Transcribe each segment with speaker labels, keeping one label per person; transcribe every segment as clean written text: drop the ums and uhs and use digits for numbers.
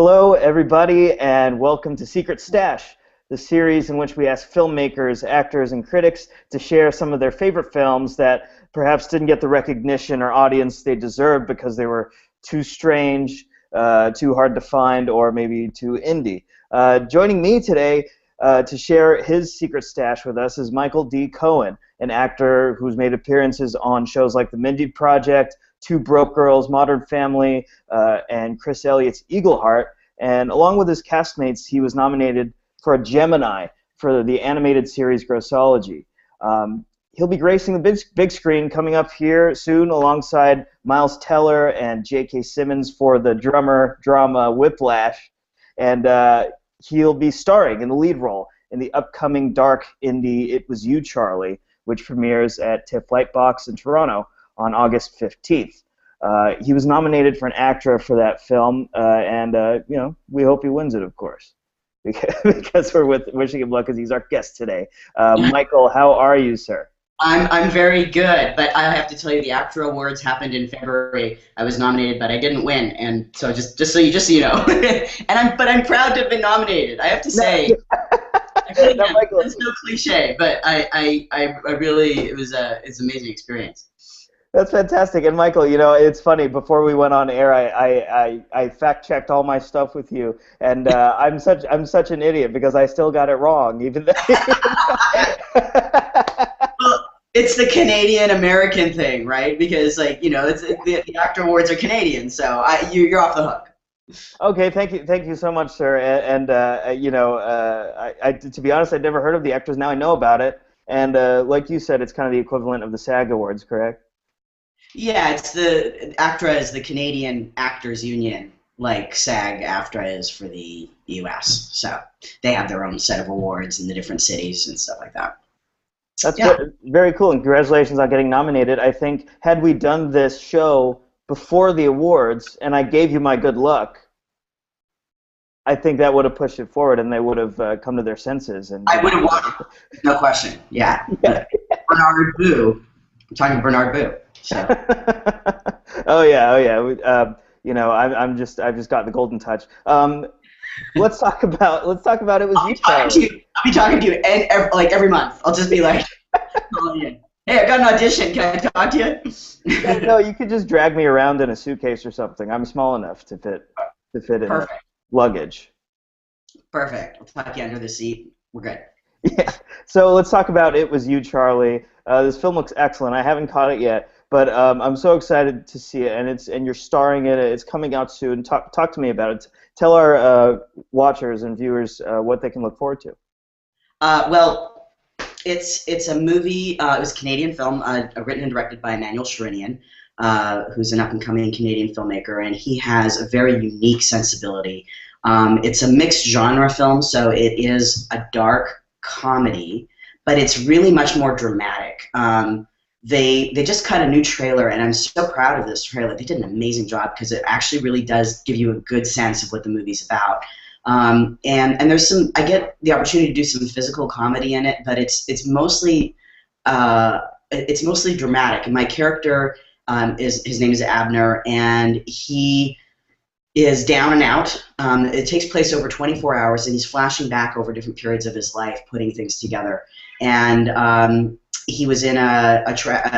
Speaker 1: Hello, everybody, and welcome to Secret Stash, the series in which we ask filmmakers, actors, and critics to share some of their favorite films that perhaps didn't get the recognition or audience they deserved because they were too strange, too hard to find, or maybe too indie. Joining me today to share his secret stash with us is Michael D. Cohen, an actor who's made appearances on shows like The Mindy Project, Two Broke Girls, Modern Family, and Chris Elliott's Eagleheart. And along with his castmates, he was nominated for a Gemini for the animated series Grossology. He'll be gracing the big screen coming up here soon alongside Miles Teller and J.K. Simmons for the drama Whiplash. And he'll be starring in the lead role in the upcoming dark indie It Was You, Charlie, which premieres at TIFF Lightbox in Toronto on August 15th. He was nominated for an ACTRA for that film, and you know, we hope he wins it, of course, because we're wishing him luck because he's our guest today. Michael, how are you, sir?
Speaker 2: I'm very good, but I have to tell you, the ACTRA Awards happened in February. I was nominated, but I didn't win, and so just so you know, but I'm proud to have been nominated. I have to say. It's no cliche, but I really, it's an amazing experience.
Speaker 1: That's fantastic. And Michael, you know, it's funny, before we went on air, I fact-checked all my stuff with you, and I'm such an idiot because I still got it wrong, even though...
Speaker 2: Well, it's the Canadian-American thing, right? Because, like, you know, the ACTRA Awards are Canadian, so you're off the hook.
Speaker 1: Okay, thank you so much, sir. And you know, to be honest, I'd never heard of the ACTRAs. Now I know about it, and like you said, it's kind of the equivalent of the SAG Awards, correct?
Speaker 2: Yeah, it's the ACTRA is the Canadian Actors Union, like SAG-AFTRA is for the U.S. So they have their own set of awards in the different cities and stuff like that.
Speaker 1: That's very cool, and congratulations on getting nominated. I think had we done this show before the awards, and I gave you my good luck, I think that would have pushed it forward, and they would have come to their senses. And
Speaker 2: I would have won, no question. Yeah. Bernard Boo. I'm talking Bernard Boo. So.
Speaker 1: oh yeah. You know, I've just got the golden touch. Let's talk about It Was You, Charlie.
Speaker 2: I'll be talking to you every month. I'll just be like, hey, I got an audition. Can I talk to you?
Speaker 1: No, you could just drag me around in a suitcase or something. I'm small enough to fit in luggage.
Speaker 2: Perfect. I'll tuck you under the seat. We're good.
Speaker 1: Yeah. So let's talk about It Was You, Charlie. This film looks excellent. I haven't caught it yet, but I'm so excited to see it, and you're starring in it. It's coming out soon. Talk to me about it. Tell our watchers and viewers what they can look forward to.
Speaker 2: Well, it's a movie. It was a Canadian film, written and directed by Emmanuel Sherinian, who's an up-and-coming Canadian filmmaker, and he has a very unique sensibility. It's a mixed genre film, so it is a dark comedy, but it's really much more dramatic. They just cut a new trailer, and I'm so proud of this trailer. They did an amazing job because it actually really does give you a good sense of what the movie's about. And there's I get the opportunity to do some physical comedy in it, but it's mostly dramatic. And my character his name is Abner, and he is down and out. It takes place over 24 hours, and he's flashing back over different periods of his life, putting things together. And he was in a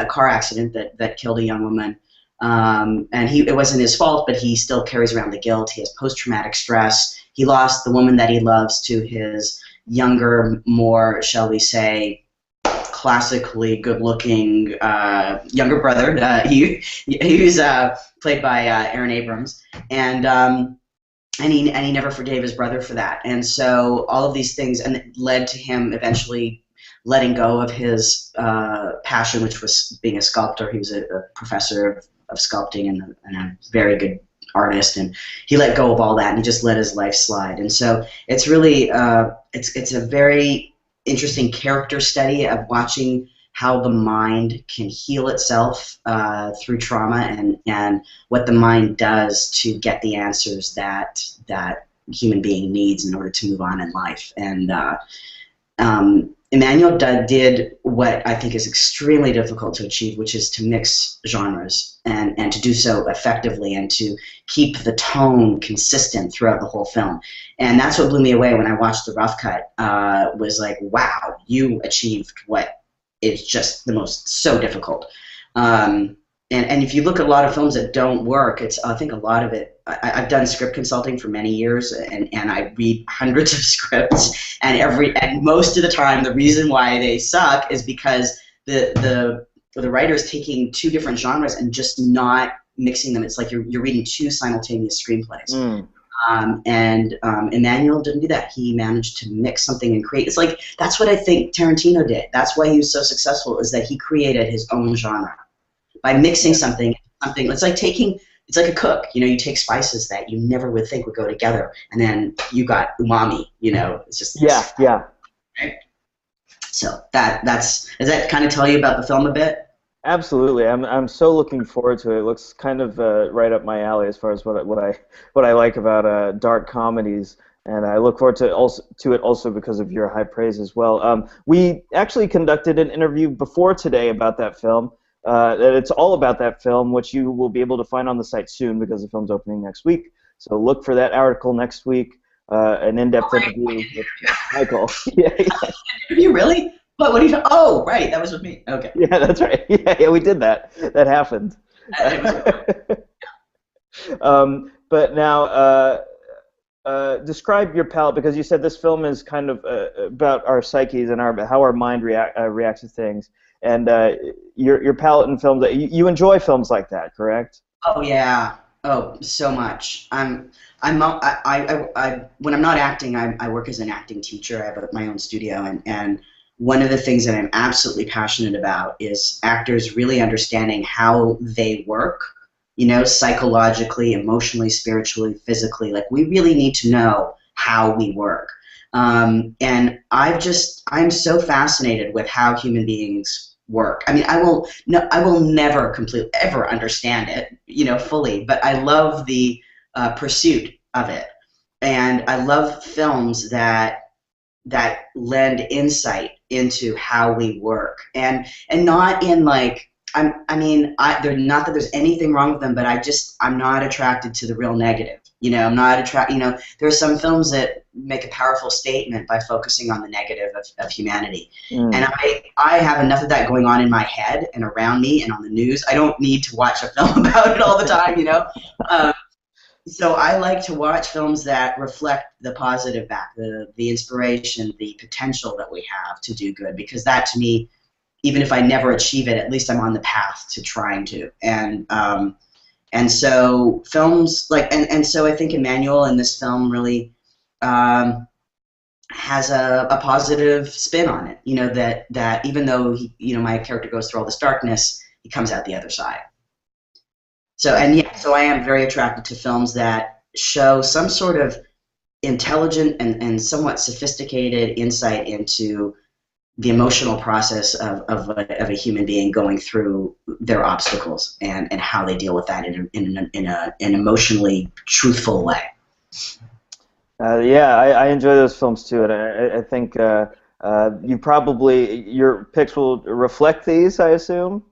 Speaker 2: car accident that killed a young woman, and it wasn't his fault, but he still carries around the guilt. He has post-traumatic stress. He lost the woman that he loves to his younger, more, shall we say, classically good-looking younger brother. He was played by Aaron Abrams, and he never forgave his brother for that. And so all of these things, and it led to him eventually letting go of his passion, which was being a sculptor. He was a professor of sculpting and a very good artist, and he let go of all that, and he just let his life slide. And so it's really it's a very interesting character study of watching how the mind can heal itself through trauma, and what the mind does to get the answers that human being needs in order to move on in life. And did what I think is extremely difficult to achieve, which is to mix genres and to do so effectively and to keep the tone consistent throughout the whole film. And that's what blew me away when I watched the rough cut, was like, wow, you achieved what is just the most so difficult. And if you look at a lot of films that don't work, I think a lot of it, I've done script consulting for many years, and I read hundreds of scripts, and most of the time the reason why they suck is because the writer is taking two different genres and just not mixing them. It's like you're reading two simultaneous screenplays. And Emmanuel didn't do that. He managed to mix something and create. It's like, that's what I think Tarantino did. That's why he was so successful, is that he created his own genre by mixing something. It's like a cook. You take spices that you never would think would go together, and then you got umami. It's just
Speaker 1: yeah.
Speaker 2: Right? So does that kind of tell you about the film a bit?
Speaker 1: Absolutely. I'm so looking forward to it. It looks kind of right up my alley as far as what I like about dark comedies, and I look forward to it also because of your high praise as well. We actually conducted an interview before today about that film. It's all about that film, which you will be able to find on the site soon because the film's opening next week. So look for that article next week. An in-depth interview with Michael. Yeah.
Speaker 2: Interview, really? What are you? Oh, right, that was with me. Okay.
Speaker 1: Yeah, that's right. Yeah, we did that. That happened. But now, describe your palette, because you said this film is kind of about our psyches and how our mind reacts to things. And your palette in films, you enjoy films like that, correct?
Speaker 2: Oh yeah. Oh, so much. When I'm not acting, I work as an acting teacher. I have my own studio, and one of the things that I'm absolutely passionate about is actors really understanding how they work, psychologically, emotionally, spiritually, physically. Like, we really need to know how we work. And I'm so fascinated with how human beings work. I mean, I will never completely ever understand it, fully, but I love the pursuit of it, and I love films that lend insight into how we work, and not in like they're not that there's anything wrong with them, but I'm not attracted to the real negative. I'm not attracted. There are some films that make a powerful statement by focusing on the negative of humanity, and I have enough of that going on in my head and around me and on the news. I don't need to watch a film about it all the time, So I like to watch films that reflect the positive back, the inspiration, the potential that we have to do good, because that, to me, even if I never achieve it, at least I'm on the path to trying to. And so films like, and so I think Emmanuel in this film really has a positive spin on it. That even though my character goes through all this darkness, he comes out the other side. So I am very attracted to films that show some sort of intelligent and somewhat sophisticated insight into the emotional process of a human being going through their obstacles and how they deal with that in an emotionally truthful way.
Speaker 1: I enjoy those films too, and I think your picks will reflect these, I assume.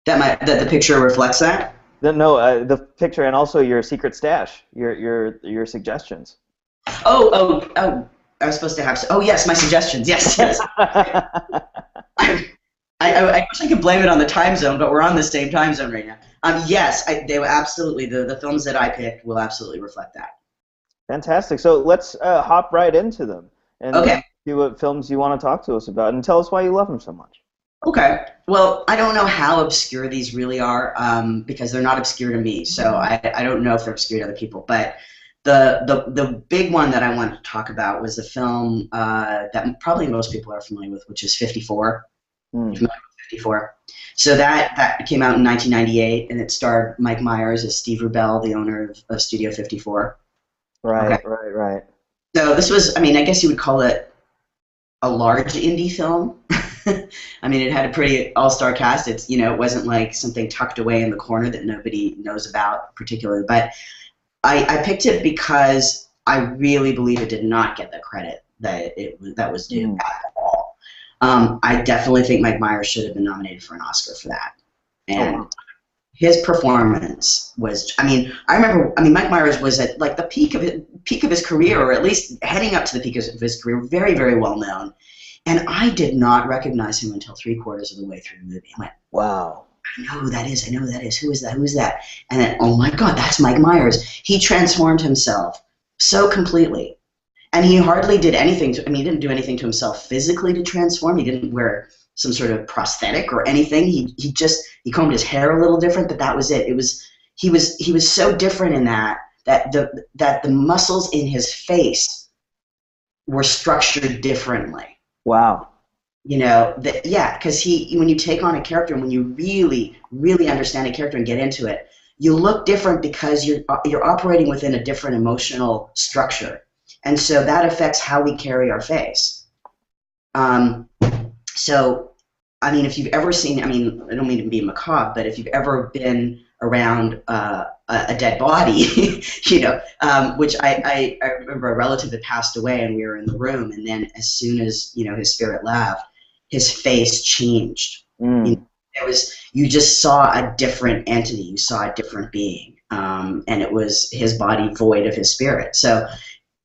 Speaker 2: That the picture reflects that.
Speaker 1: No, the picture, and also your secret stash, your suggestions.
Speaker 2: Oh! I was supposed to have. Oh yes, my suggestions. Yes. I wish I could blame it on the time zone, but we're on the same time zone right now. Yes, they will absolutely. The films that I picked will absolutely reflect that.
Speaker 1: Fantastic. So let's hop right into them and see what films you want to talk to us about, and tell us why you love them so much.
Speaker 2: Okay. Well, I don't know how obscure these really are, because they're not obscure to me. So I don't know if they're obscure to other people. But the big one that I wanted to talk about was a film that probably most people are familiar with, which is 54. Familiar with 54? So that came out in 1998, and it starred Mike Myers as Steve Rubell, the owner of Studio 54.
Speaker 1: Right.
Speaker 2: So this was, I guess you would call it a large indie film. It had a pretty all-star cast. It's it wasn't like something tucked away in the corner that nobody knows about particularly. But I picked it because I really believe it did not get the credit that was due at all. I definitely think Mike Myers should have been nominated for an Oscar for that. And
Speaker 1: wow.
Speaker 2: his performance was, I remember, Mike Myers was at like the peak of his career, or at least heading up to the peak of his career, very, very well known. And I did not recognize him until 3/4 of the way through the movie. I went,
Speaker 1: Wow.
Speaker 2: I know who that is. I know who that is. Who is that? Who is that? And then, oh my God, that's Mike Myers. He transformed himself so completely. And he hardly did anything he didn't do anything to himself physically to transform. He didn't wear some sort of prosthetic or anything. He combed his hair a little different, but that was it. He was so different in that the muscles in his face were structured differently.
Speaker 1: Wow.
Speaker 2: Because when you take on a character and when you really, really understand a character and get into it, you look different because you're operating within a different emotional structure. And so that affects how we carry our face. If you've ever seen, I don't mean to be macabre, but if you've ever been around a dead body, which I remember a relative had passed away and we were in the room, and then as soon as, his spirit left, his face changed.
Speaker 1: Mm.
Speaker 2: You just saw a different entity, you saw a different being, and it was his body void of his spirit. So,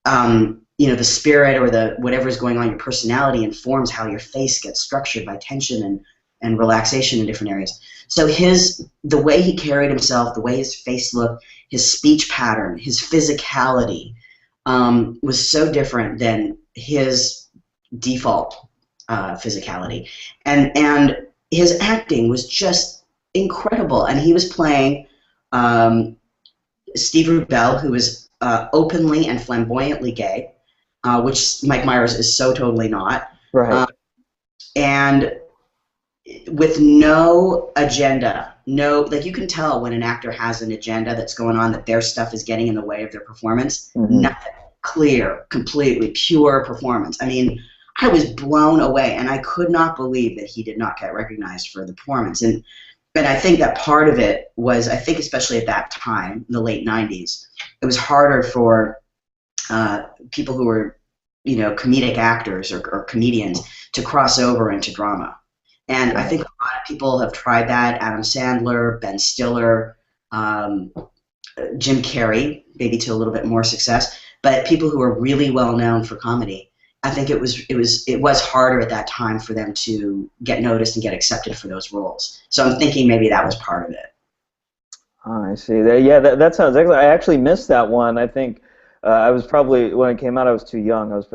Speaker 2: the spirit or whatever's going on, your personality informs how your face gets structured by tension and relaxation in different areas. So the way he carried himself, the way his face looked, his speech pattern, his physicality was so different than his default physicality. And his acting was just incredible. And he was playing Steve Rubell, who was openly and flamboyantly gay, which Mike Myers is so totally not.
Speaker 1: Right.
Speaker 2: And with no agenda, you can tell when an actor has an agenda that's going on, that their stuff is getting in the way of their performance.
Speaker 1: Mm-hmm.
Speaker 2: Nothing. Clear, completely pure performance. I was blown away, and I could not believe that he did not get recognized for the performance. But I think that part of it was, especially at that time, the late 90s, it was harder for people who were, comedic actors or comedians to cross over into drama. And I think a lot of people have tried that. Adam Sandler, Ben Stiller, Jim Carrey, maybe to a little bit more success. But people who are really well known for comedy, I think it was harder at that time for them to get noticed and get accepted for those roles. So I'm thinking maybe that was part of it.
Speaker 1: Oh, I see. That sounds excellent. I actually missed that one. I think I was probably, when it came out, I was too young. I was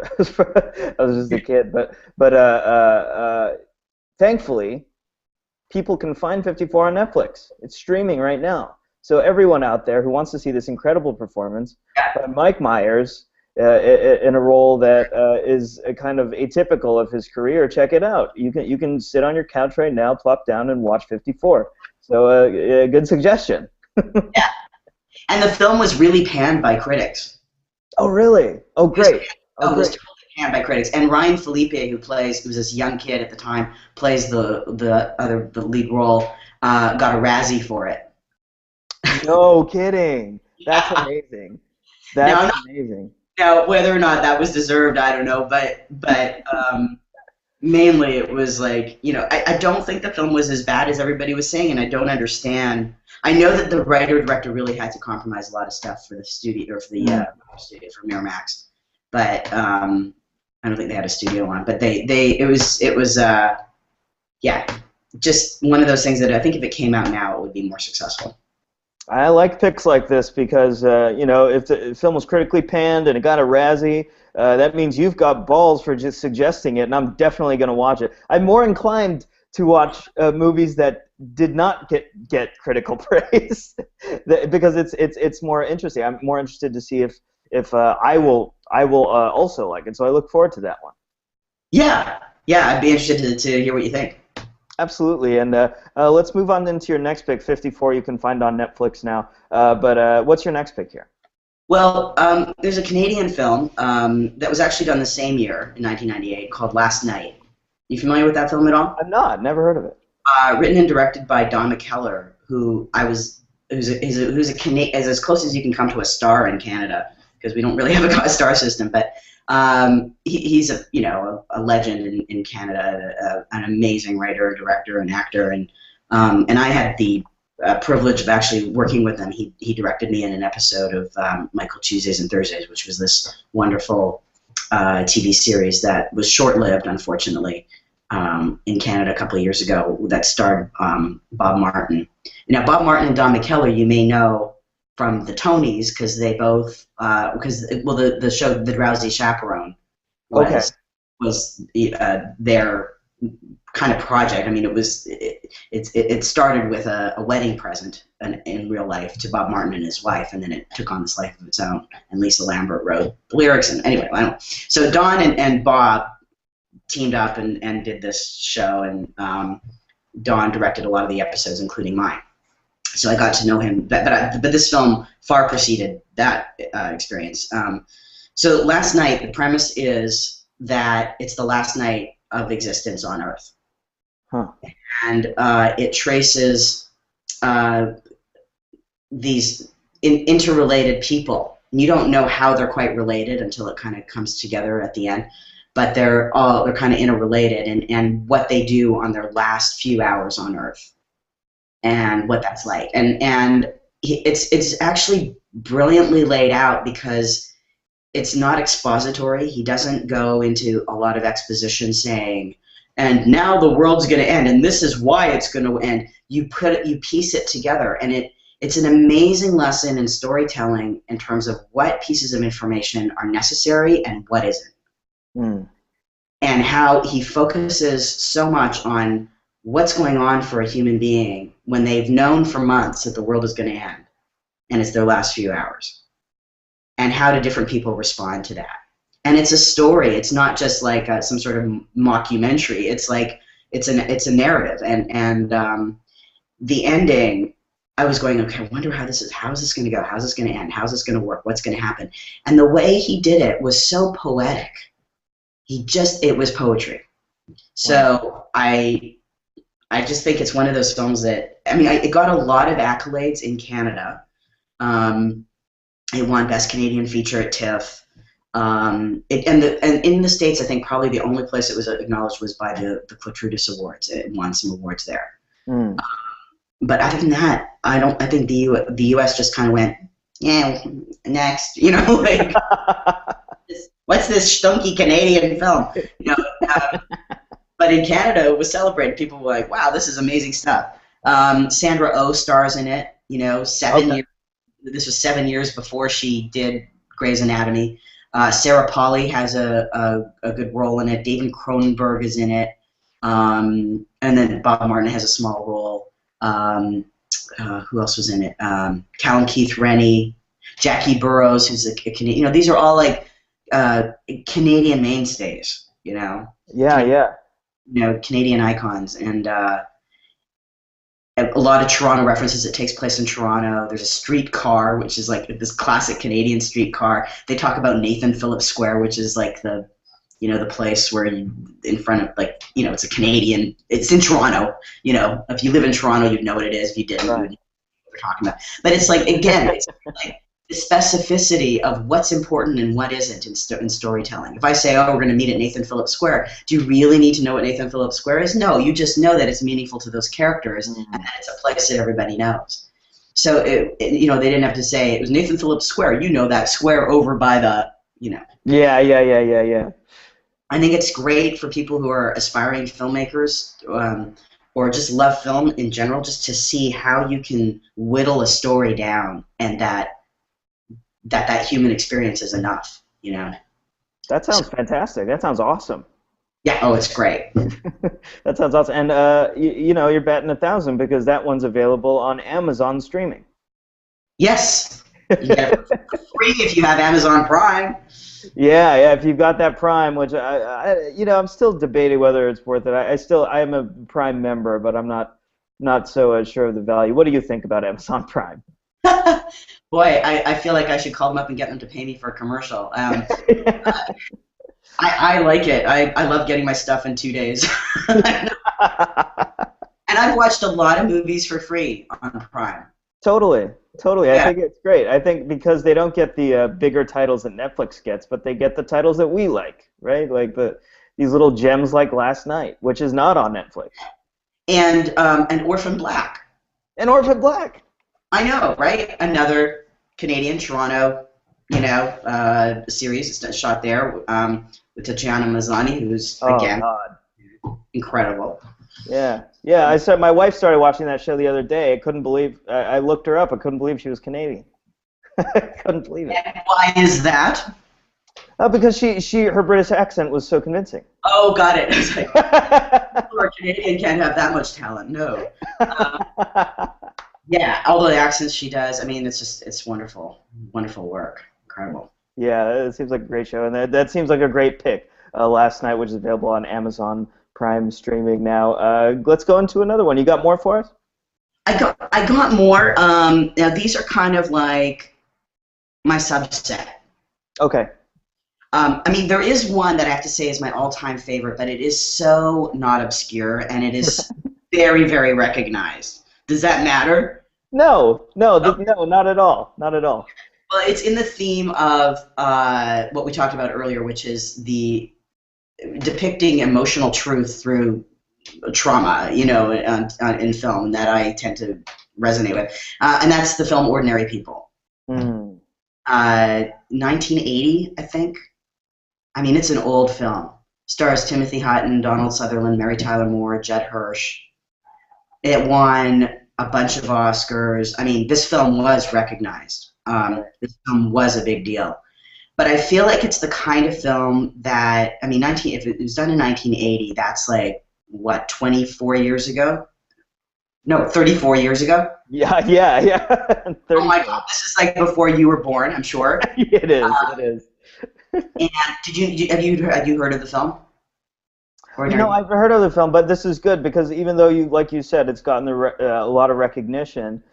Speaker 1: just a kid. But thankfully, people can find 54 on Netflix. It's streaming right now. So everyone out there who wants to see this incredible performance by Mike Myers in a role that is a kind of atypical of his career, check it out. You can sit on your couch right now, plop down, and watch 54. So a good suggestion.
Speaker 2: Yeah. And the film was really panned by critics.
Speaker 1: Oh, really? Oh, great.
Speaker 2: It was totally panned by critics. And Ryan Felipe, who was this young kid at the time, plays the lead role, got a Razzie for it.
Speaker 1: No kidding. That's amazing. That's amazing.
Speaker 2: Now, whether or not that was deserved, I don't know. But mainly it was like, I don't think the film was as bad as everybody was saying, and I don't understand. I know that the writer-director really had to compromise a lot of stuff for the studio, or for the studio, for Miramax. But I don't think they had a studio on. But it was just one of those things that I think if it came out now, it would be more successful.
Speaker 1: I like picks like this because, if the film was critically panned and it got a Razzie, that means you've got balls for just suggesting it, and I'm definitely going to watch it. I'm more inclined to watch movies that did not get critical praise because it's more interesting. I'm more interested to see if I will also like it. So I look forward to that one. Yeah,
Speaker 2: I'd be interested to hear what you think.
Speaker 1: Absolutely, and let's move on into your next pick, 54. You can find on Netflix now. But what's your next pick here?
Speaker 2: Well, there's a Canadian film that was actually done the same year, in 1998, called Last Night. You familiar with that film at all?
Speaker 1: I'm not. Never heard of it.
Speaker 2: Written and directed by Don McKellar, who's as close as you can come to a star in Canada, because we don't really have a star system. But He's a legend in Canada, an amazing writer, director, and actor, and I had the privilege of actually working with him. He directed me in an episode of Michael Tuesdays and Thursdays, which was this wonderful TV series that was short-lived, unfortunately, in Canada a couple of years ago, that starred Bob Martin. Now, Bob Martin and Don McKellar, you may know from the Tonys, because they both, the show The Drowsy Chaperone was their kind of project. I mean, it started with a wedding present in real life to Bob Martin and his wife, and then it took on this life of its own. And Lisa Lambert wrote the lyrics, and anyway, I don't know. So Don and Bob teamed up and did this show, and Don directed a lot of the episodes, including mine. So I got to know him, but this film far preceded that experience. So last night, the premise is that it's the last night of existence on Earth.
Speaker 1: Huh.
Speaker 2: And it traces these interrelated people. And you don't know how they're quite related until it kind of comes together at the end. But they're kind of interrelated, and what they do on their last few hours on Earth, and what that's like. And it's actually brilliantly laid out, because it's not expository. He doesn't go into a lot of exposition saying, and now the world's going to end, and this is why it's going to end. You piece it together, and it's an amazing lesson in storytelling in terms of what pieces of information are necessary and what isn't.
Speaker 1: Mm.
Speaker 2: And how he focuses so much on what's going on for a human being when they've known for months that the world is going to end, and it's their last few hours. And how do different people respond to that? And it's a story. It's not just like some sort of mockumentary. It's like it's a narrative. And the ending, I was going, okay, I wonder how is this going to go? How's this going to end? How's this going to work? What's going to happen? And the way he did it was so poetic. It was poetry. So I just think it's one of those films that, I mean, it got a lot of accolades in Canada. It won Best Canadian Feature at TIFF. And in the States, I think probably the only place it was acknowledged was by the Clotrudis Awards. It won some awards there. Mm. But other than that, I think the U.S. just kind of went, yeah, next, like. What's this stunky Canadian film? But in Canada, it was celebrated. People were like, wow, this is amazing stuff. Sandra Oh stars in it, 7 years. This was 7 years before she did Grey's Anatomy. Sarah Polley has a good role in it. David Cronenberg is in it. And then Bob Martin has a small role. Who else was in it? Callum Keith Rennie, Jackie Burrows, who's a Canadian. These are all like Canadian mainstays, Yeah. Canadian icons, and a lot of Toronto references. It takes place in Toronto. There's a streetcar, which is like this classic Canadian streetcar. They talk about Nathan Phillips Square, which is like the place where in front of it's a Canadian. It's in Toronto. If you live in Toronto, you'd know what it is. If you didn't, you would know what we're talking about. But it's like, again, it's like the specificity of what's important and what isn't in storytelling. If I say, oh, we're going to meet at Nathan Phillips Square, do you really need to know what Nathan Phillips Square is? No, you just know that it's meaningful to those characters, and that it's a place that everybody knows. So, they didn't have to say, it was Nathan Phillips Square. That square over by the,
Speaker 1: Yeah.
Speaker 2: I think it's great for people who are aspiring filmmakers, or just love film in general, just to see how you can whittle a story down, and that human experience is enough,
Speaker 1: That sounds fantastic. That sounds awesome.
Speaker 2: Yeah, oh, it's great.
Speaker 1: That sounds awesome. And, you're batting 1,000 because that one's available on Amazon streaming.
Speaker 2: Yes. You get it for free if you have Amazon Prime.
Speaker 1: Yeah, if you've got that Prime, which I'm still debating whether it's worth it. I am a Prime member, but I'm not so sure of the value. What do you think about Amazon Prime?
Speaker 2: Boy, I feel like I should call them up and get them to pay me for a commercial. I like it. I love getting my stuff in 2 days. And I've watched a lot of movies for free on Prime.
Speaker 1: Totally. Totally, I
Speaker 2: Yeah.
Speaker 1: think it's great. I think because they don't get the bigger titles that Netflix gets, but they get the titles that we like, right? Like these little gems like Last Night, which is not on Netflix,
Speaker 2: And Orphan Black.
Speaker 1: and Orphan Black.
Speaker 2: I know, right? Another Canadian Toronto, series that's shot there with Tatiana Maslany, who's
Speaker 1: Oh
Speaker 2: again
Speaker 1: God.
Speaker 2: incredible.
Speaker 1: Yeah, yeah. I said my wife started watching that show the other day. I couldn't believe. I looked her up. I couldn't believe she was Canadian. I couldn't believe it.
Speaker 2: And why is that?
Speaker 1: Because her British accent was so convincing.
Speaker 2: Oh, got it. It's like, people who are Canadian can't have that much talent. No. Yeah, all the accents she does. I mean, it's wonderful, wonderful work, incredible.
Speaker 1: Yeah, it seems like a great show, and that seems like a great pick. Last Night, which is available on Amazon Prime streaming now. Let's go into another one. You got more for us?
Speaker 2: I got more. Now these are kind of like my subset.
Speaker 1: Okay.
Speaker 2: I mean, there is one that I have to say is my all-time favorite, but it is so not obscure, and it is very, very recognized. Does that matter?
Speaker 1: No, not at all. Not at all.
Speaker 2: Well, it's in the theme of what we talked about earlier, which is the depicting emotional truth through trauma, in film that I tend to resonate with, and that's the film Ordinary People. 1980, I think. I mean, it's an old film. Stars Timothy Hutton, Donald Sutherland, Mary Tyler Moore, Judd Hirsch. It won a bunch of Oscars. I mean, this film was recognized. This film was a big deal. But I feel like it's the kind of film that, I mean, if it was done in 1980, that's like, what, 24 years ago? No, 34 years ago?
Speaker 1: Yeah.
Speaker 2: Oh my God, this is like before you were born, I'm sure.
Speaker 1: It is.
Speaker 2: And have you heard of the film?
Speaker 1: No, I've heard of the film, but this is good because even though like you said, it's gotten a lot of recognition.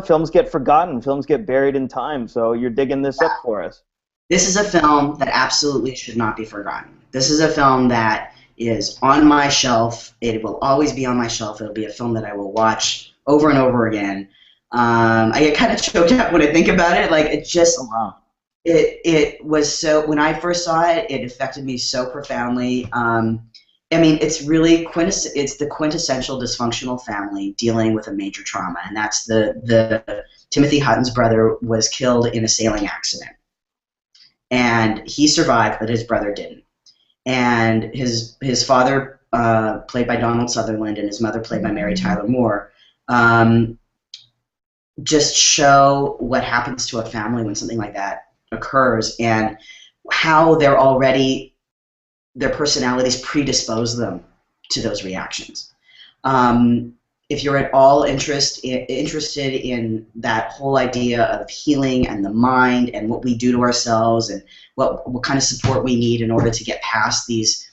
Speaker 1: Films get forgotten, films get buried in time. So you're digging this up for us.
Speaker 2: This is a film that absolutely should not be forgotten. This is a film that is on my shelf. It will always be on my shelf. It'll be a film that I will watch over and over again. I get kind of choked up when I think about it. Like, it just,
Speaker 1: oh, wow.
Speaker 2: It was so, when I first saw it, it affected me so profoundly. I mean, it's really it's the quintessential dysfunctional family dealing with a major trauma, and that's the Timothy Hutton's brother was killed in a sailing accident, and he survived, but his brother didn't. And his father, played by Donald Sutherland, and his mother, played by Mary Tyler Moore, just show what happens to a family when something like that occurs, and how their personalities predispose them to those reactions. If you're at all interested in that whole idea of healing and the mind and what we do to ourselves and what kind of support we need in order to get past these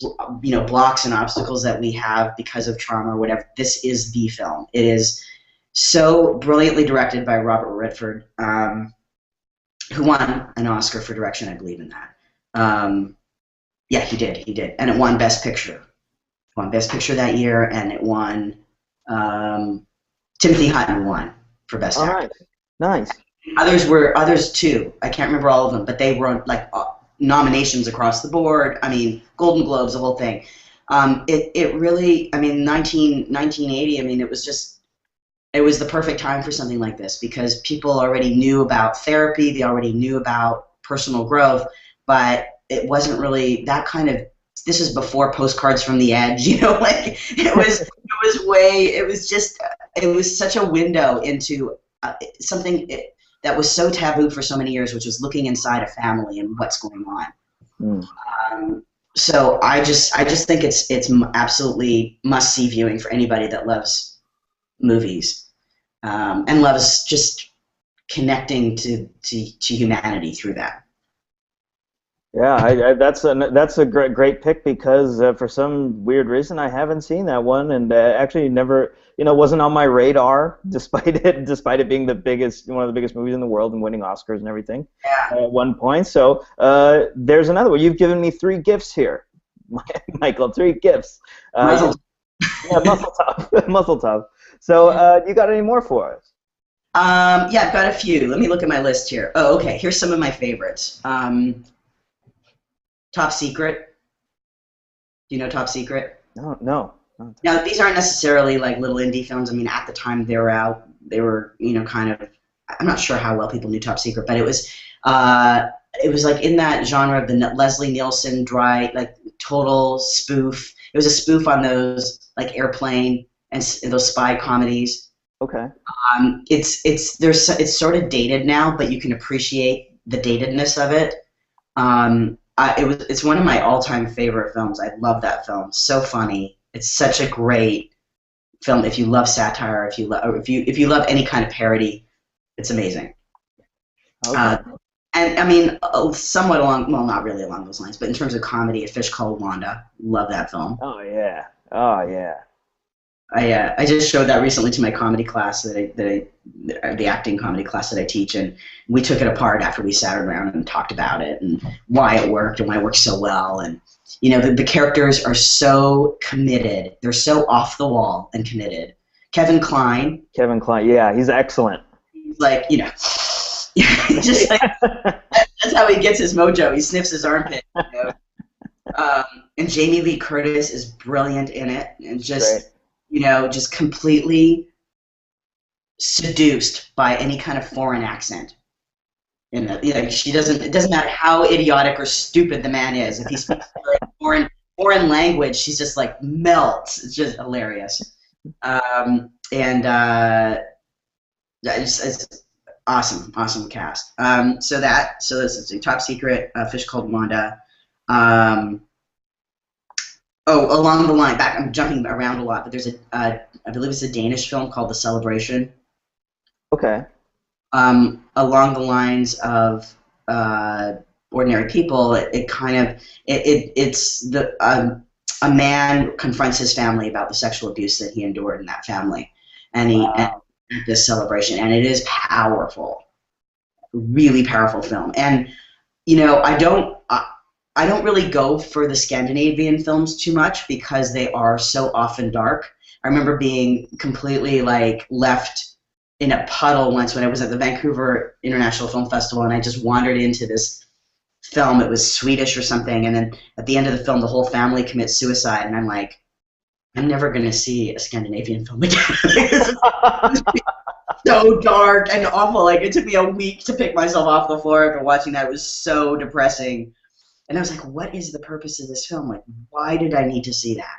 Speaker 2: blocks and obstacles that we have because of trauma or whatever, this is the film. It is so brilliantly directed by Robert Redford, who won an Oscar for direction, I believe in that. Yeah, he did. And it won Best Picture. It won Best Picture that year, and it won, Timothy Hutton won for Best Actor.
Speaker 1: Nice.
Speaker 2: Others too. I can't remember all of them, but they were like nominations across the board. I mean, Golden Globes, the whole thing. It really, I mean, 1980, I mean, it was the perfect time for something like this because people already knew about therapy, they already knew about personal growth, but it wasn't really that kind of, this is before Postcards from the Edge, like it was such a window into something that was so taboo for so many years, which was looking inside a family and what's going on. So I just think it's absolutely must-see viewing for anybody that loves movies and loves just connecting to humanity through that.
Speaker 1: Yeah, that's a great pick because for some weird reason I haven't seen that one, and actually never, wasn't on my radar despite it being one of the biggest movies in the world and winning Oscars and everything at one point. So there's another one. You've given me 3 gifts here, Michael. 3 gifts.
Speaker 2: Muzzle.
Speaker 1: Yeah, muzzle top. So you got any more for us?
Speaker 2: Yeah, I've got a few. Let me look at my list here. Oh, okay. Here's some of my favorites. Top Secret. Do you know Top Secret?
Speaker 1: No, no. No.
Speaker 2: Now, these aren't necessarily like little indie films. I mean, at the time they were out, they were, kind of. I'm not sure how well people knew Top Secret, but it was like in that genre of the Leslie Nielsen dry, like total spoof. It was a spoof on those like Airplane and those spy comedies.
Speaker 1: Okay.
Speaker 2: It's sort of dated now, but you can appreciate the datedness of it. It's one of my all-time favorite films. I love that film. So funny. It's such a great film. If you love satire, if you love any kind of parody, it's amazing.
Speaker 1: Okay.
Speaker 2: And I mean, somewhat along, well, not really along those lines, but in terms of comedy, A Fish Called Wanda. Love that film.
Speaker 1: Oh yeah. Oh yeah.
Speaker 2: I just showed that recently to my comedy class the acting comedy class that I teach, and we took it apart after we sat around and talked about it and why it worked and why it worked so well. And the characters are so committed. They're so off the wall and committed. Kevin Kline,
Speaker 1: yeah, he's excellent.
Speaker 2: He's like, just like that's how he gets his mojo. He sniffs his armpit. And Jamie Lee Curtis is brilliant in it, and just just completely seduced by any kind of foreign accent. She doesn't. It doesn't matter how idiotic or stupid the man is. If he speaks a foreign language, she's just like melts. It's just hilarious. It's awesome cast. So let's see, Top Secret, Fish Called Wanda. Along the line, I'm jumping around a lot, but there's I believe it's a Danish film called The Celebration.
Speaker 1: Okay.
Speaker 2: Along the lines of Ordinary People, it's a man confronts his family about the sexual abuse that he endured in that family, and at this celebration, and it is powerful, really powerful film. And I don't really go for the Scandinavian films too much because they are so often dark. I remember being completely left in a puddle once when I was at the Vancouver International Film Festival, and I just wandered into this film. It was Swedish or something, and then at the end of the film, the whole family commits suicide, and I'm like, I'm never going to see a Scandinavian film again. So dark and awful. It took me a week to pick myself off the floor after watching that. It was so depressing. And I was like, what is the purpose of this film? Why did I need to see that?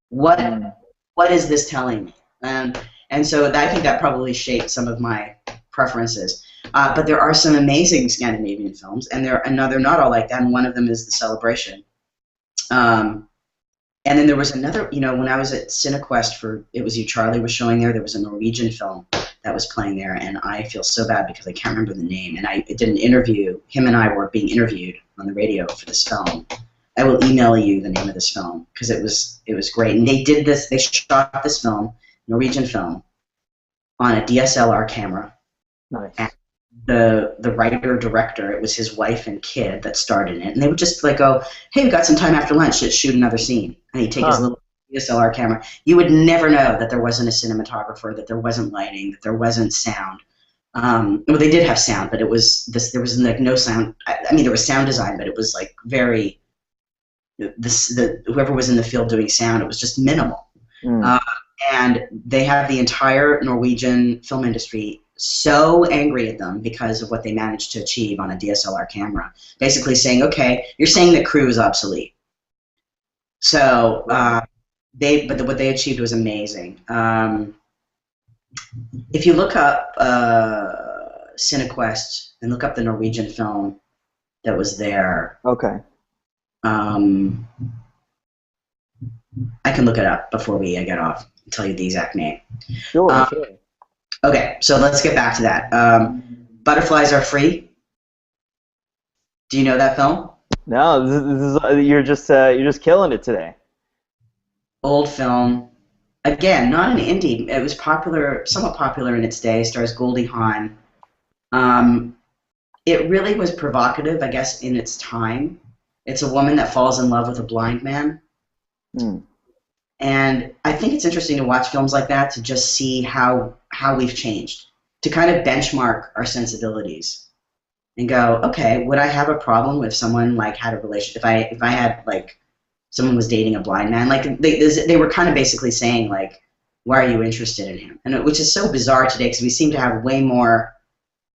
Speaker 2: What is this telling me? And so I think that probably shaped some of my preferences. But there are some amazing Scandinavian films, and they're not all like that, and one of them is The Celebration. And then there was another, when I was at CineQuest It Was You, Charlie was showing there was a Norwegian film that was playing there, and I feel so bad because I can't remember the name. And I did an interview. Him and I were being interviewed on the radio for this film. I will email you the name of this film because it was great. And they shot this film, Norwegian film, on a DSLR camera.
Speaker 1: Nice.
Speaker 2: And the writer-director, it was his wife and kid that starred in it. And they would just go, hey, we got some time after lunch, let's shoot another scene. And he'd take his little DSLR camera. You would never know that there wasn't a cinematographer, that there wasn't lighting, that there wasn't sound. Well, they did have sound, but there was no sound. I mean, there was sound design, but it was very whoever was in the field doing sound, it was just minimal. And they have the entire Norwegian film industry so angry at them because of what they managed to achieve on a DSLR camera. Basically saying, okay, you're saying that crew is obsolete. So what they achieved was amazing. If you look up CineQuest and look up the Norwegian film that was there.
Speaker 1: Okay.
Speaker 2: I can look it up before we get off and tell you the exact name.
Speaker 1: Sure.
Speaker 2: Okay, so let's get back to that. Butterflies Are Free. Do you know that film?
Speaker 1: No, this is you're just killing it today.
Speaker 2: Old film. Again, not an indie. It was somewhat popular in its day. Stars Goldie Hawn. It really was provocative, I guess, in its time. It's a woman that falls in love with a blind man. And I think it's interesting to watch films like that to just see how we've changed to kind of benchmark our sensibilities and go, okay, would I have a problem if someone like had a relationship? If I had like someone was dating a blind man, like they were kind of basically saying like, why are you interested in him? And which is so bizarre today because we seem to have way more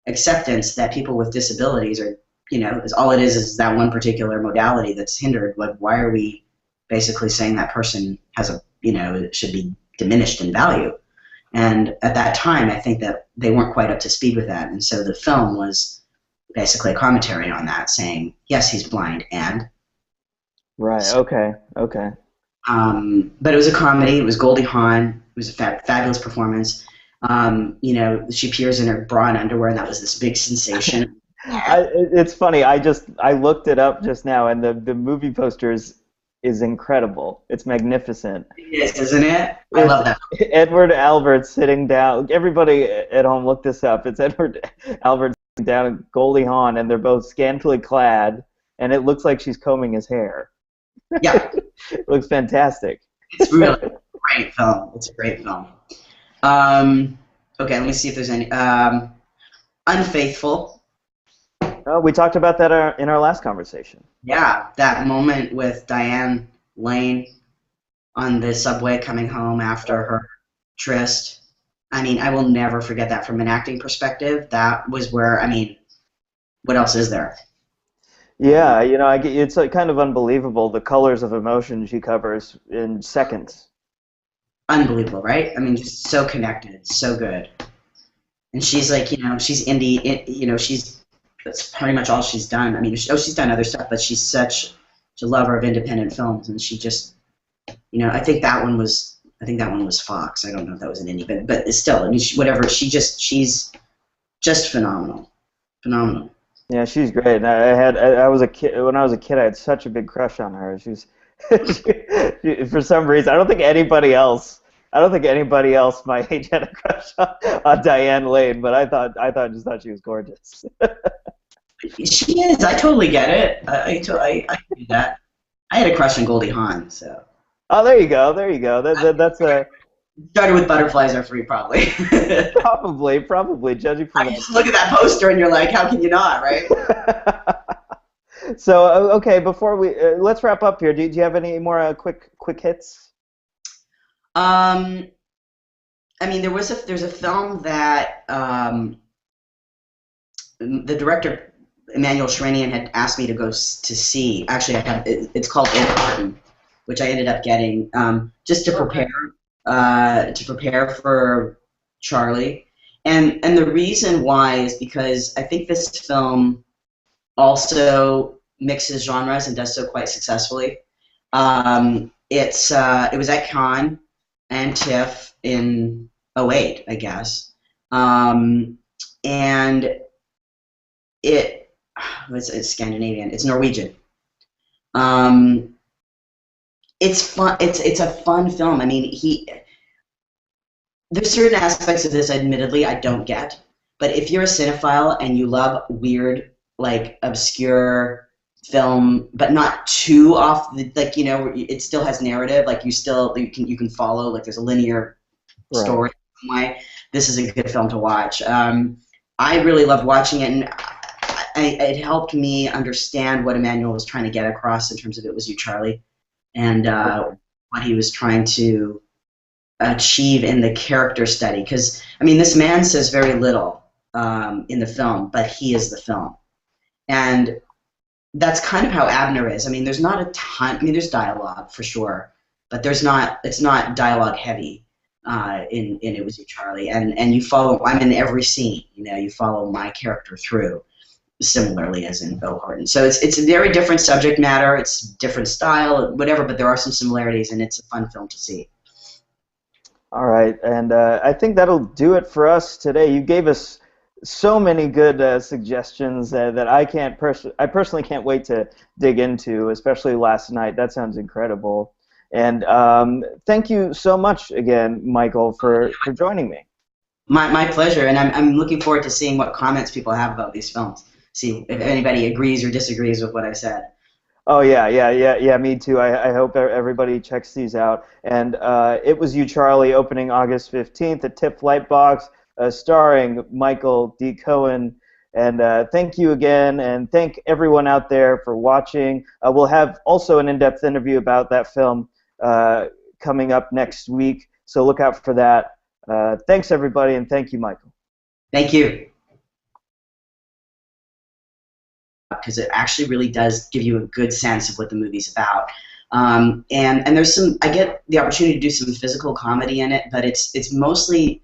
Speaker 2: acceptance that people with disabilities are, you know, is all it is that one particular modality that's hindered. Like, why are we basically saying that person has a, you know, should be diminished in value? And at that time, I think that they weren't quite up to speed with that. And so the film was basically a commentary on that, saying, yes, he's blind, and.
Speaker 1: Right. Okay. Okay.
Speaker 2: But it was a comedy. It was Goldie Hawn. It was a fabulous performance. You know, she appears in her bra and underwear, and that was this big sensation.
Speaker 1: It's funny. I looked it up just now, and the movie poster is incredible. It's magnificent.
Speaker 2: It is, isn't it? I love that.
Speaker 1: Edward Albert sitting down. Everybody at home, look this up. It's Edward Albert sitting down and Goldie Hawn, and they're both scantily clad, and it looks like she's combing his hair.
Speaker 2: Yeah.
Speaker 1: It looks fantastic.
Speaker 2: It's really a great film. It's a great film. Okay, let me see if there's any. Unfaithful.
Speaker 1: We talked about that in our last conversation.
Speaker 2: Yeah, that moment with Diane Lane on the subway coming home after her tryst. I mean, I will never forget that from an acting perspective. That was where, I mean, what else is there?
Speaker 1: Yeah, you know, it's like kind of unbelievable the colors of emotion she covers in seconds.
Speaker 2: Unbelievable, right? I mean, just so connected, so good. And she's like, you know, she's indie, you know, that's pretty much all she's done. I mean, she's done other stuff, but she's such a lover of independent films, and she just, you know, I think that one was Fox. I don't know if that was an indie, but it's still, I mean, she's just phenomenal.
Speaker 1: Yeah, she's great. And I was a kid when I was a kid. I had such a big crush on her. She's for some reason. I don't think anybody else my age had a crush on Diane Lane. But I just thought she was gorgeous.
Speaker 2: She is. I totally get it. I do that. I had a crush on Goldie Hawn. So.
Speaker 1: Oh, there you go. That's a.
Speaker 2: Started with Butterflies Are Free, probably.
Speaker 1: Probably. Judging from.
Speaker 2: I just look at that poster and you're like, how can you not, right?
Speaker 1: So okay, before we let's wrap up here. Do you have any more quick hits?
Speaker 2: I mean, there's a film that the director Emmanuel Shranian had asked me to go to see. Actually, it's called In Martin, which I ended up getting just to prepare for Charlie, and the reason why is because I think this film also mixes genres and does so quite successfully. It was at Cannes and TIFF in '08, I guess, and it's Scandinavian. It's Norwegian. It's fun. It's a fun film. I mean, there's certain aspects of this, admittedly, I don't get. But if you're a cinephile and you love weird, like some film, but not too off the, like, you know, it still has narrative. Like you can follow. Like there's a linear story in some way. This is a good film to watch. I really loved watching it, and it helped me understand what Emmanuel was trying to get across in terms of It Was You, Charlie, and what he was trying to achieve in the character study. Because, I mean, this man says very little in the film, but he is the film. And that's kind of how Abner is. I mean, there's not a ton. I mean, there's dialogue for sure, but it's not dialogue heavy in It Was You, Charlie. And you follow. I'm in every scene. You know, you follow my character through, similarly as in Bill Horton. So it's a very different subject matter. It's different style, whatever. But there are some similarities, and it's a fun film to see.
Speaker 1: All right, and I think that'll do it for us today. You gave us so many good suggestions that I personally can't wait to dig into, especially last night. That sounds incredible. And thank you so much again, Michael, for joining me.
Speaker 2: My pleasure, and I'm looking forward to seeing what comments people have about these films. See if anybody agrees or disagrees with what I said.
Speaker 1: Oh yeah, me too. I hope everybody checks these out. And It Was You, Charlie, opening August 15th at TIFF Lightbox. starring Michael D. Cohen. And thank you again, and thank everyone out there for watching. We'll have also an in-depth interview about that film coming up next week, so look out for that. Thanks, everybody, and thank you, Michael.
Speaker 2: Thank you. Because it actually really does give you a good sense of what the movie's about. And there's some, I get the opportunity to do some physical comedy in it, but it's mostly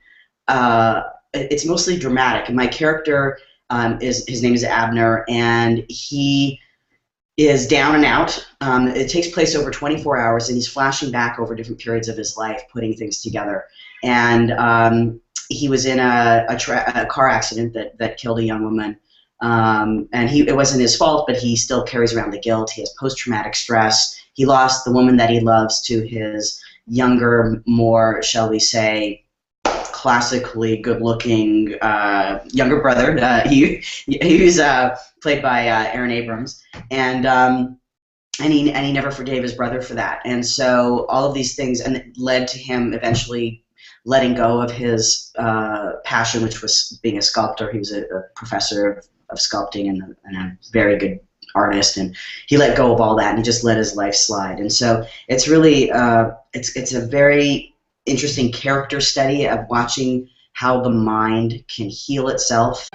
Speaker 2: dramatic. And my character his name is Abner, and he is down and out. It takes place over 24 hours, and he's flashing back over different periods of his life, putting things together. And he was in a car accident that killed a young woman. And it wasn't his fault, but he still carries around the guilt. He has post-traumatic stress. He lost the woman that he loves to his younger, more, shall we say, classically good-looking younger brother. He was played by Aaron Abrams, and he never forgave his brother for that. And so all of these things, and it led to him eventually letting go of his passion, which was being a sculptor. He was a professor of sculpting and a very good artist, and he let go of all that, and he just let his life slide. And so it's really it's a very interesting character study of watching how the mind can heal itself.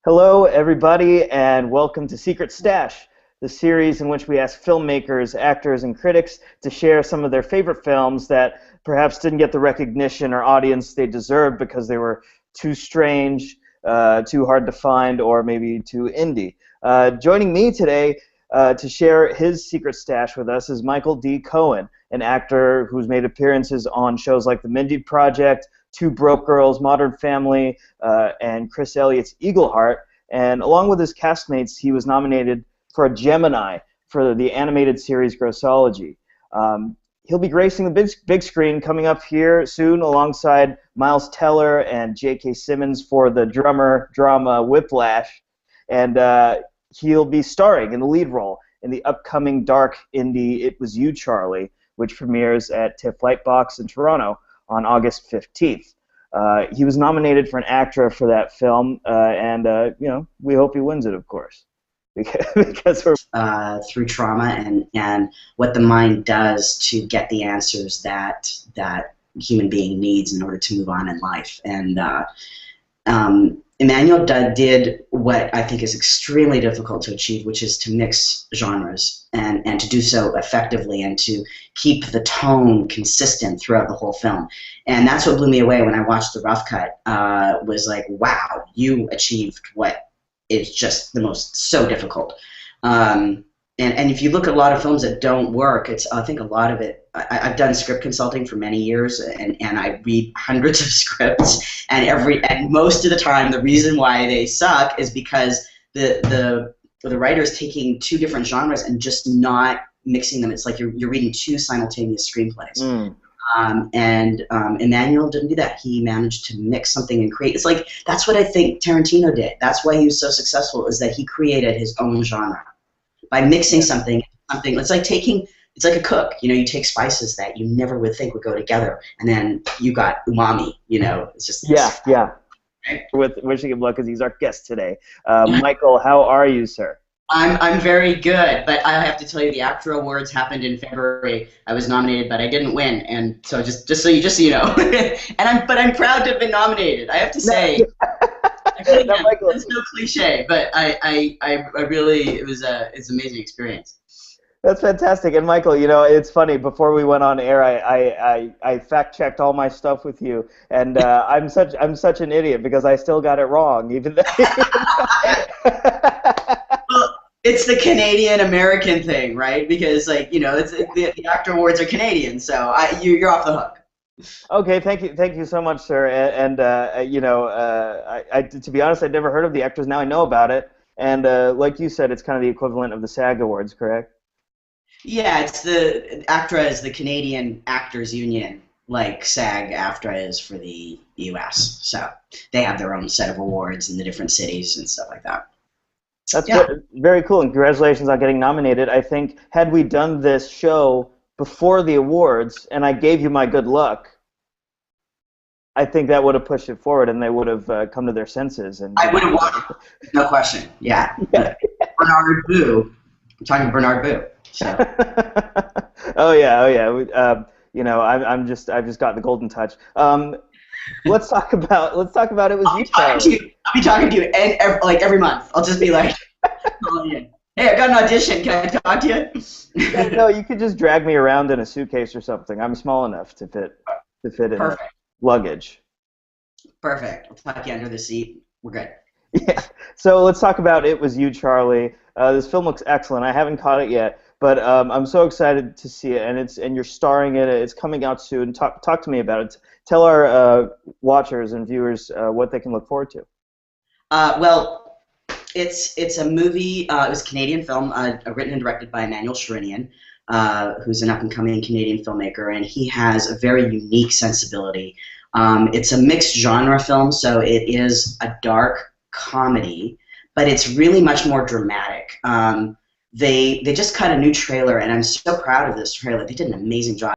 Speaker 1: Hello, everybody, and welcome to Secret Stash, the series in which we ask filmmakers, actors, and critics to share some of their favorite films that perhaps didn't get the recognition or audience they deserved because they were too strange, too hard to find, or maybe too indie. Joining me today to share his secret stash with us is Michael D. Cohen, an actor who's made appearances on shows like The Mindy Project, Two Broke Girls, Modern Family, and Chris Elliott's Eagleheart. And along with his castmates, he was nominated for a Gemini for the animated series Grossology. He'll be gracing the big screen coming up here soon alongside Miles Teller and J.K. Simmons for the drama Whiplash. And he'll be starring in the lead role in the upcoming dark indie It Was You, Charlie, which premieres at TIFF Lightbox in Toronto on August 15th. He was nominated for an ACTRA for that film, and we hope he wins it, of course. Because we're
Speaker 2: through trauma and what the mind does to get the answers that human being needs in order to move on in life. And Emmanuel did what I think is extremely difficult to achieve, which is to mix genres and to do so effectively and to keep the tone consistent throughout the whole film. And that's what blew me away when I watched the rough cut, was like, wow, you achieved what is just the most so difficult. And if you look at a lot of films that don't work, I think a lot of it, I've done script consulting for many years, and I read hundreds of scripts, and most of the time the reason why they suck is because the writer is taking two different genres and just not mixing them. It's like you're reading two simultaneous screenplays. And Emmanuel didn't do that. He managed to mix something and create. It's like, that's what I think Tarantino did. That's why he was so successful, is that he created his own genre by mixing something. It's like a cook. You take spices that you never would think would go together, and then you got umami. It's just
Speaker 1: yeah. Right? With wishing him luck, because he's our guest today. Michael, how are you, sir?
Speaker 2: I'm very good, but I have to tell you, the ACTRA Awards happened in February. I was nominated, but I didn't win, and so just so you know, but I'm proud to have been nominated. I have to say, that's no cliche, but I really, it's an amazing experience.
Speaker 1: That's fantastic. And Michael, it's funny. Before we went on air, I fact checked all my stuff with you, and I'm such an idiot because I still got it wrong, even though.
Speaker 2: Well, it's the Canadian-American thing, right? Because it's the ACTRA Awards are Canadian, so you're off the hook.
Speaker 1: Okay, thank you so much, sir. And to be honest, I'd never heard of the ACTRAs. Now I know about it, and like you said, it's kind of the equivalent of the SAG Awards, correct?
Speaker 2: Yeah, it's the ACTRA is the Canadian Actors Union, like SAG-AFTRA is for the U.S. So they have their own set of awards in the different cities and stuff like that.
Speaker 1: That's
Speaker 2: Yeah.
Speaker 1: very cool, and congratulations on getting nominated. I think had we done this show before the awards, and I gave you my good luck, I think that would have pushed it forward, and they would have come to their senses. And
Speaker 2: I would have won. No question. Yeah.
Speaker 1: yeah.
Speaker 2: Bernard Boo. I'm talking Bernard Boo. So.
Speaker 1: Oh yeah, oh yeah. I've just got the golden touch. Let's talk about it was you, Charlie.
Speaker 2: I'll be talking to you every month. I'll just be like, calling you. Hey, I got an audition. Can I talk to you?
Speaker 1: Yeah, no, you could just drag me around in a suitcase or something. I'm small enough to fit in luggage.
Speaker 2: Perfect. I'll tuck you under the seat. We're good.
Speaker 1: Yeah. So let's talk about It Was You, Charlie. This film looks excellent. I haven't caught it yet, but I'm so excited to see it, and you're starring in it. It's coming out soon. Talk to me about it. Tell our watchers and viewers what they can look forward to.
Speaker 2: Well, it's a movie. It was a Canadian film, written and directed by Emmanuel Sherinian, who's an up-and-coming Canadian filmmaker, and he has a very unique sensibility. It's a mixed genre film, so it is a dark comedy, but it's really much more dramatic. They just cut a new trailer, and I'm so proud of this trailer. They did an amazing job.